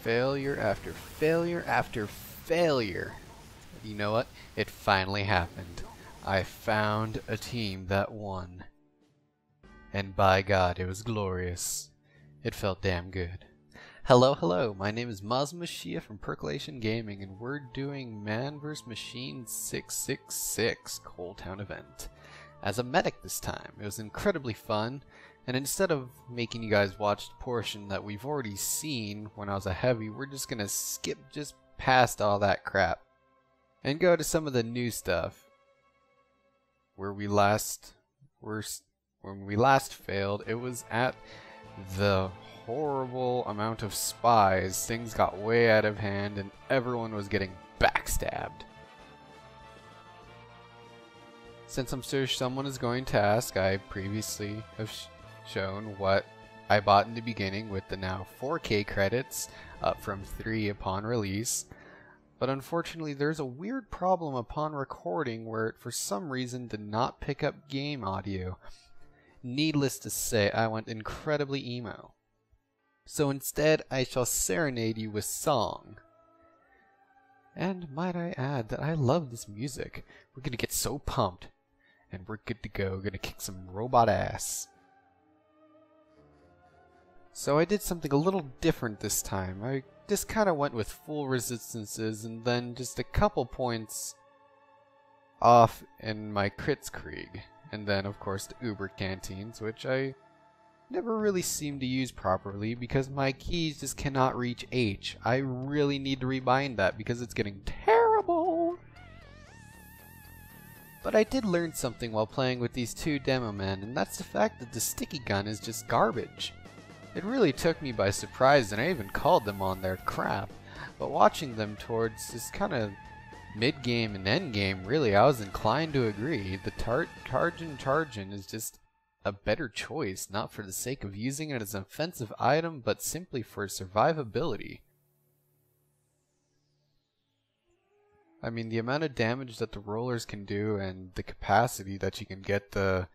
failure after failure after failure. You know what? It finally happened. I found a team that won. And by God, it was glorious. It felt damn good. Hello, my name is Masamushia from Percolation Gaming, and we're doing Mann vs Machine 666 Coal Town event. As a medic this time. It was incredibly fun, and instead of making you guys watch the portion that we've already seen when I was a heavy, we're just gonna skip just past all that crap and go to some of the new stuff. When we last failed, it was at the horrible amount of spies. Things got way out of hand and everyone was getting backstabbed. Since I'm sure someone is going to ask, I previously have shown what I bought in the beginning with the now 4K credits, up from 3 upon release. But unfortunately there's a weird problem upon recording where it for some reason did not pick up game audio. Needless to say, I went incredibly emo. So instead I shall serenade you with song. And might I add that I love this music. We're gonna get so pumped. And we're good to go. Gonna kick some robot ass. So I did something a little different this time. I just kind of went with full resistances and then just a couple points off in my Kritzkrieg. And then of course the Uber canteens, which I never really seem to use properly because my keys just cannot reach H. I really need to rebind that because it's getting terrible. But I did learn something while playing with these two demo men, and that's the fact that the sticky gun is just garbage. It really took me by surprise, and I even called them on their crap. But watching them towards this kind of mid-game and end-game, really, I was inclined to agree. The Tarjan is just a better choice, not for the sake of using it as an offensive item, but simply for survivability. I mean, the amount of damage that the rollers can do and the capacity that you can get the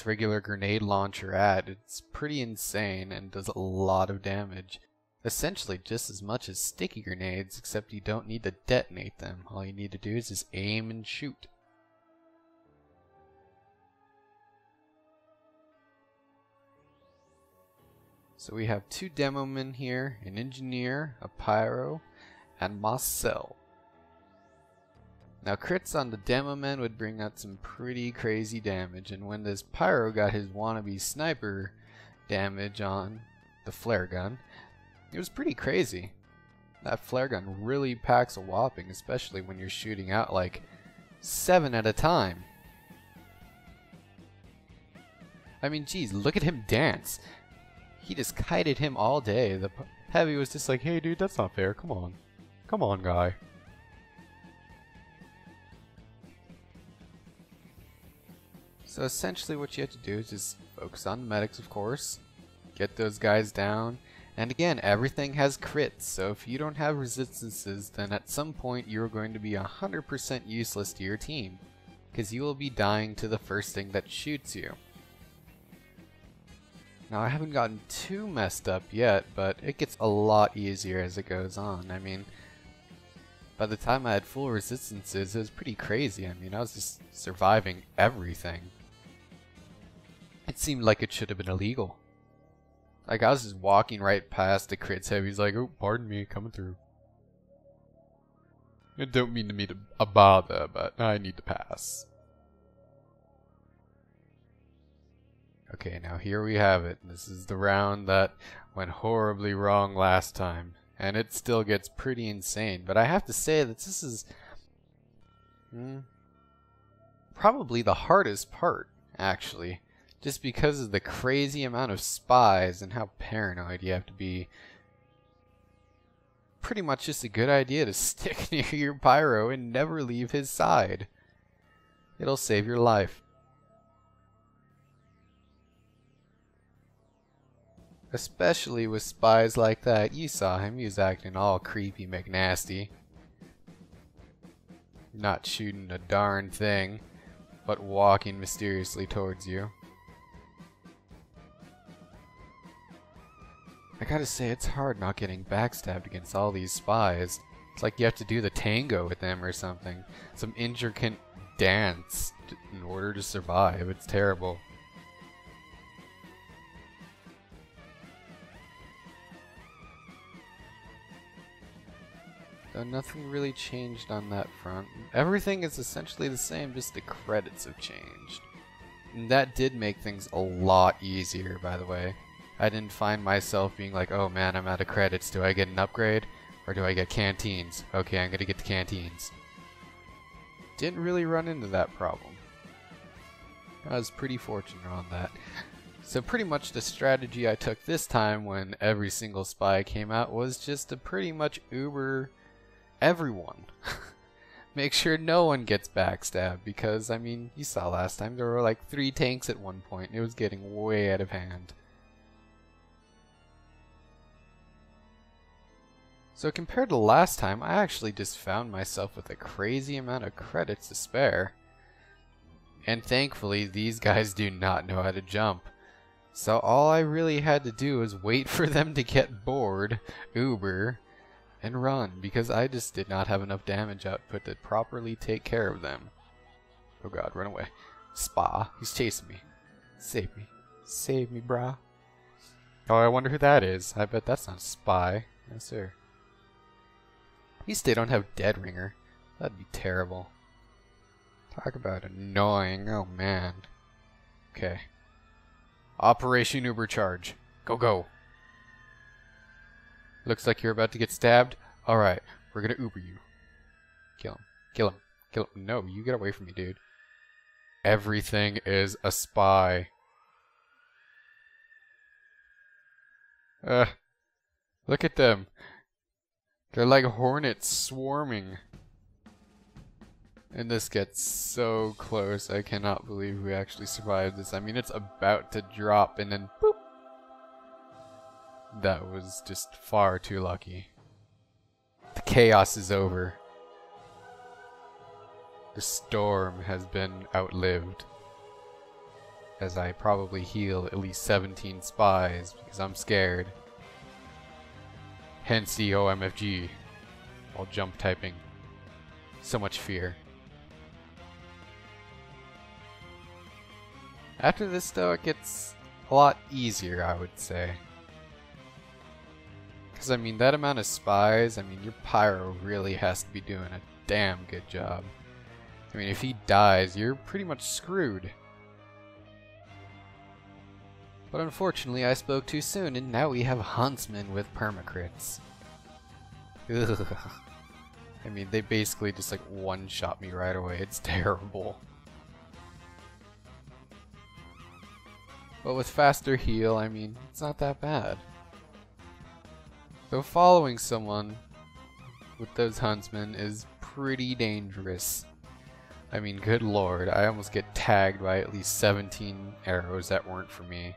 regular grenade launcher at, it's pretty insane and does a lot of damage. Essentially just as much as sticky grenades, except you don't need to detonate them. All you need to do is just aim and shoot. So we have two demo men here, an engineer, a pyro, and Marcel. Now crits on the demo men would bring out some pretty crazy damage, and when this pyro got his wannabe sniper damage on the flare gun, it was pretty crazy. That flare gun really packs a whopping, especially when you're shooting out like 7 at a time. I mean, geez, look at him dance. He just kited him all day. The heavy was just like, hey dude, that's not fair, come on. Come on, guy. So essentially what you have to do is just focus on the medics, of course. Get those guys down. And again, everything has crits, so if you don't have resistances, then at some point you're going to be 100% useless to your team. Because you will be dying to the first thing that shoots you. Now I haven't gotten too messed up yet, but it gets a lot easier as it goes on. I mean, by the time I had full resistances, it was pretty crazy. I mean, I was just surviving everything. It seemed like it should have been illegal. Like, I was just walking right past the crits heavies like, oh, pardon me, coming through. I don't mean to be a bother, but I need to pass. Okay, now here we have it. This is the round that went horribly wrong last time. And it still gets pretty insane. But I have to say that this is probably the hardest part, actually. Just because of the crazy amount of spies and how paranoid you have to be. Pretty much just a good idea to stick near your pyro and never leave his side. It'll save your life. Especially with spies like that. You saw him, he was acting all creepy McNasty. Not shooting a darn thing, but walking mysteriously towards you. I gotta say, it's hard not getting backstabbed against all these spies. It's like you have to do the tango with them or something. Some intricate dance in order to survive. It's terrible. So nothing really changed on that front. Everything is essentially the same, just the credits have changed. And that did make things a lot easier, by the way. I didn't find myself being like, oh man, I'm out of credits. Do I get an upgrade? Or do I get canteens? Okay, I'm gonna get the canteens. Didn't really run into that problem. I was pretty fortunate on that. So pretty much the strategy I took this time when every single spy came out was just to pretty much Uber everyone. Make sure no one gets backstabbed because, I mean, you saw last time there were like 3 tanks at one point. It was getting way out of hand. So compared to last time, I actually just found myself with a crazy amount of credits to spare. And thankfully, these guys do not know how to jump. So all I really had to do was wait for them to get bored, Uber, and run, because I just did not have enough damage output to properly take care of them. Oh god, run away. Spa, he's chasing me. Save me. Save me, brah. Oh, I wonder who that is. I bet that's not a spy. Yes, sir. At least they don't have Dead Ringer. That'd be terrible. Talk about annoying. Oh, man. Okay. Operation Uber Charge. Go, go. Looks like you're about to get stabbed. Alright, we're gonna Uber you. Kill him. Kill him. Kill him. No, you get away from me, dude. Everything is a spy. Look at them. They're like hornets swarming. And this gets so close. I cannot believe we actually survived this. I mean, it's about to drop and then boop. That was just far too lucky. The chaos is over. The storm has been outlived. As I probably heal at least 17 spies because I'm scared. Hence the OMFG. While jump typing. So much fear. After this though, it gets a lot easier, I would say. Because I mean, that amount of spies, I mean, your pyro really has to be doing a damn good job. I mean, if he dies, you're pretty much screwed. But unfortunately, I spoke too soon, and now we have Huntsman with permacrits. Ugh. I mean, they basically just like one-shot me right away. It's terrible. But with faster heal, I mean, it's not that bad. So following someone with those Huntsmen is pretty dangerous. I mean, good lord, I almost get tagged by at least 17 arrows that weren't for me.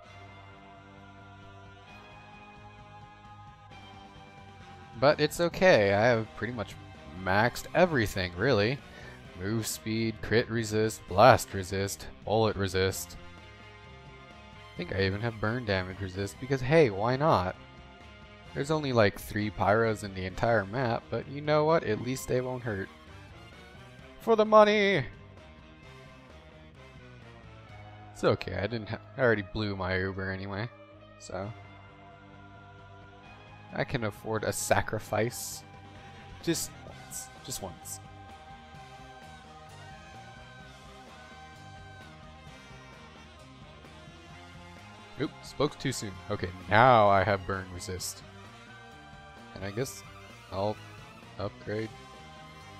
But it's okay, I have pretty much maxed everything, really. Move speed, crit resist, blast resist, bullet resist. I think I even have burn damage resist because hey, why not? There's only like 3 pyros in the entire map, but you know what? At least they won't hurt. For the money! It's okay, I already blew my Uber anyway, so I can afford a sacrifice. Just once. Just once. Oops, spoke too soon. Okay, now I have burn resist. And I guess I'll upgrade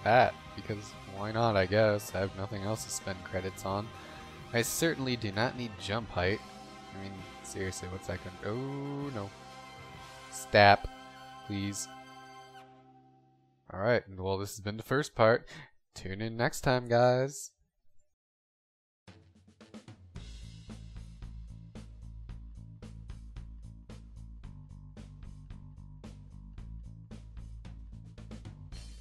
that, because why not, I guess. I have nothing else to spend credits on. I certainly do not need jump height. I mean, seriously, what's that gonna... Oh, no. Stap, please. Alright, well, this has been the first part. Tune in next time, guys.